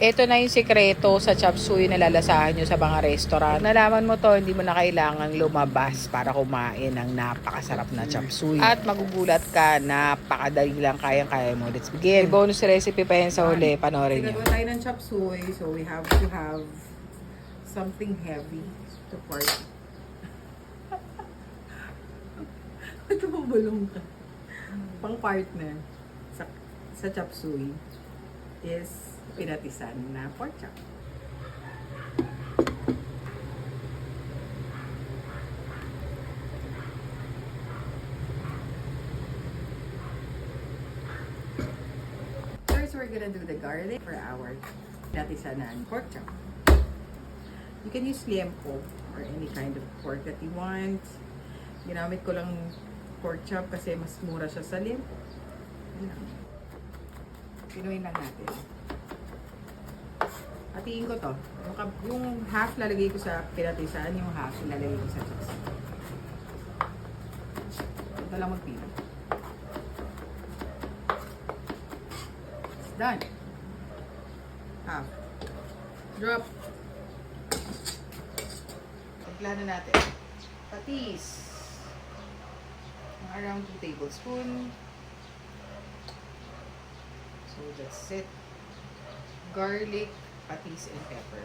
Ito na yung sikreto sa chop suey na lalasahan nyo sa mga restaurant. Pag nalaman mo to, hindi mo na kailangan lumabas para kumain ng napakasarap na chop suey. At magugulat ka, napakadali lang kayang-kaya mo. Let's begin. May bonus recipe pa yan sa huli. Panoorin nyo. Gagawa tayo ng chop suey, so we have to have something heavy to party. Ito mabulong ka. Pang partner sa chop suey is pinatisan na pork chop. First, we're gonna do the garlic for our pinatisan na pork chop. You can use liempo or any kind of pork that you want. Ginamit ko lang pork chop kasi mas mura siya sa liempo. Pinuin lang natin. Hatiin ko to. Yung half lalagay ko sa pinatisan, yung half ilalagay ko sa chips. Ito lang magpila. It's done. Half. Drop. Pagplano natin. Patis. Around 2 tablespoons. So that's it. Garlic, patis, and pepper.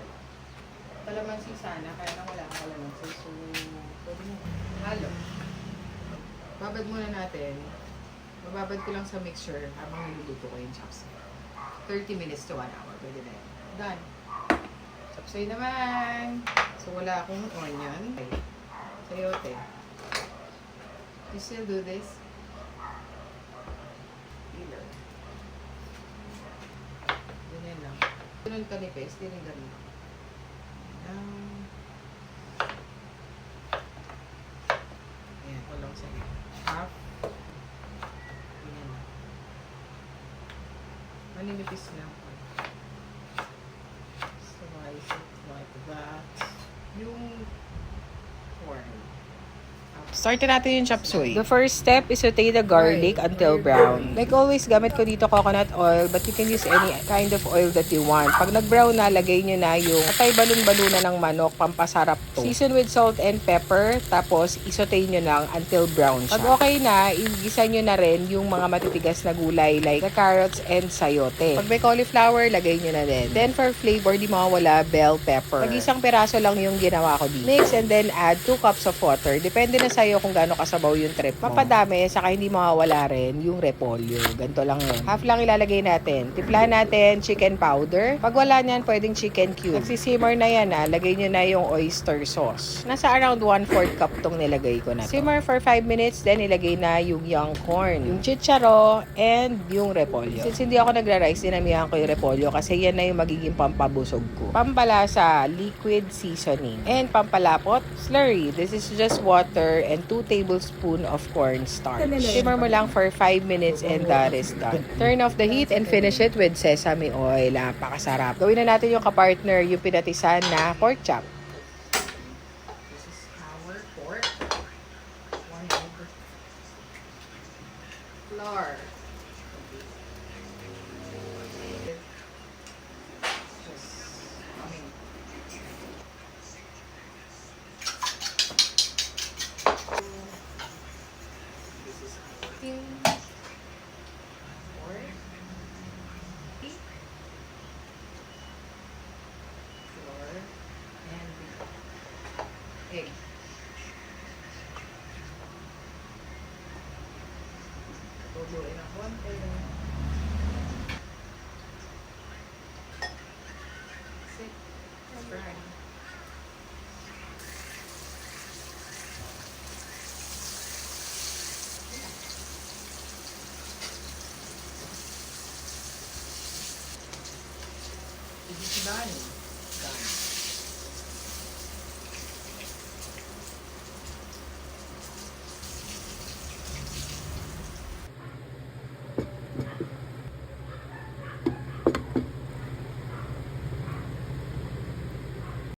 Kalamansi sana, kaya lang wala akong kalamansi. So, pwede mo. Halo. Babad muna natin. Bababad ko lang sa mixture habang niluluto ko yung chops. 30 minutes to 1 hour. Pwede na yun. Done. Chopsay naman. So, wala akong onion. Sayote. You still do this? Peeler. Ganyan lang. Ganun kanipes, din yung ganun. Ayan, walang sa half. Ganyan lang. Maninipis lang. Slice it like that. Yung corn. Startin natin yung chop suey. The first step is saute the garlic until brown. Like always, gamit ko dito coconut oil, but you can use any kind of oil that you want. Pag nag-brown na, lagay nyo na yung patay balon-balunan ng manok, pampasarap to. Season with salt and pepper, tapos isote nyo lang until brown siya. Pag okay na, igisa nyo na rin yung mga matitigas na gulay like the carrots and sayote. Pag may cauliflower, lagay nyo na din. Then for flavor, di mawawala bell pepper. Pag isang peraso lang yung ginawa ko dito. Mix and then add 2 cups of water. Depende na sa'yo kung gaano kasabaw yung trip mo. Mapadami, saka hindi mawawala rin yung repolyo. Ganito lang yun. Half lang ilalagay natin. Tiplahan natin chicken powder. Pag wala niyan, pwedeng chicken cube. Nagsisimmer na yan lagay nyo na yung oyster sauce. Nasa around 1/4 cup tong nilagay ko na to. Simmer for 5 minutes, then ilagay na yung young corn, yung chicharo, and yung repolyo. Since hindi ako nagra-rice, dinamihan ko yung repolyo kasi yan na yung magiging pampabusog ko. Pampalasa, liquid seasoning. And pampalapot, slurry. This is just water and 2 tablespoons of cornstarch. Simmer mo lang for 5 minutes and that is done. Turn off the heat and finish it with sesame oil. Napakasarap. Gawin na natin yung kapartner, yung pinatisan na pork chop. This is our pork. 1 over flour. Egg. Tubuin ang konti. Sit. Fry. This is done.